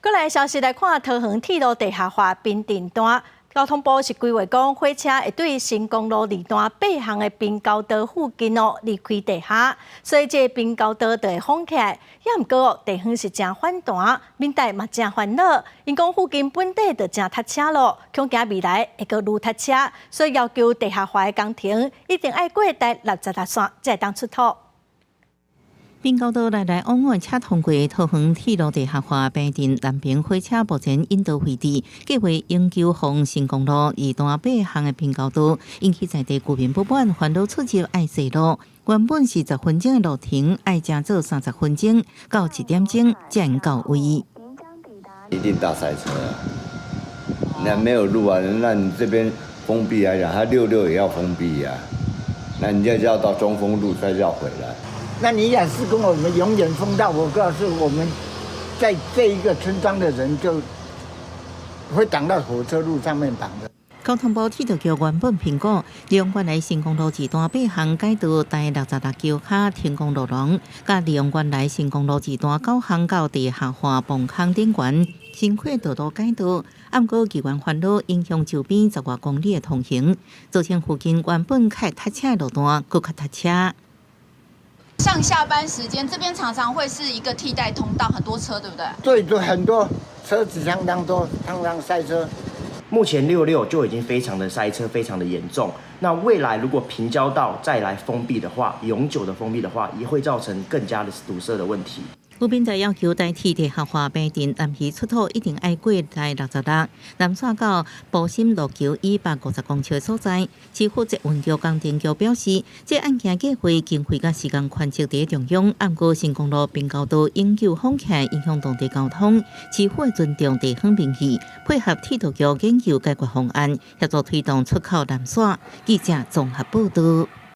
过来消息来看，桃园铁路地下化并订单，交通部是规划讲火车会对新公路二段8项的滨高道附近离开地下，所以这滨高道就会封起来。也毋过地方是真反弹，民代嘛真烦恼，因讲附近本地就真塞车路，恐惊未来会阁愈塞车，所以要求地下化的工程一定要过第66线才会当出土。滨高道来往往车通过桃园铁路地下化平镇南边火车目前引导位置，计划永久封新公路2段8项的滨高道，引起在地居民不满，烦恼出入爱西路。原本是10分钟的路程，爱加做30分钟，到1点钟才能到位。一定大塞车啊！那没有路啊，那你这边封闭来讲，它66也要封闭啊。那你就要到中丰路再要回来。那你也是跟我们永远封到，我告诉我们，在这一个村庄的人就会挡到火车路上面挡的。交通部铁道局原本评估，利用原来新公路2段8项改道第66桥卡停公路廊，甲利用原来新公路2段9项到地下化崩坑顶悬，新扩道路改道。不过，机关烦恼影响周边10多公里的通行，造成附近原本较塞车的路段更较塞车。上下班时间，这边常常会是一个替代通道，很多车，对不对，对？很多车子相当多，常常塞车。目前66就已经非常的塞车，非常的严重。那未来如果平交道再来封闭的话，永久的封闭的话，也会造成更加的堵塞的问题。有民在要求代替地下化平镇南溪出土一定要过第66，南线到埔心路桥150公尺所在。市负责运桥工程局表示，这案件计划经费甲时间宽设在中央，不过新公路滨高道永久封起来，影响当地交通。市府会尊重地方民意，配合铁道局研究解决方案，协助推动出口南线。记者综合报道。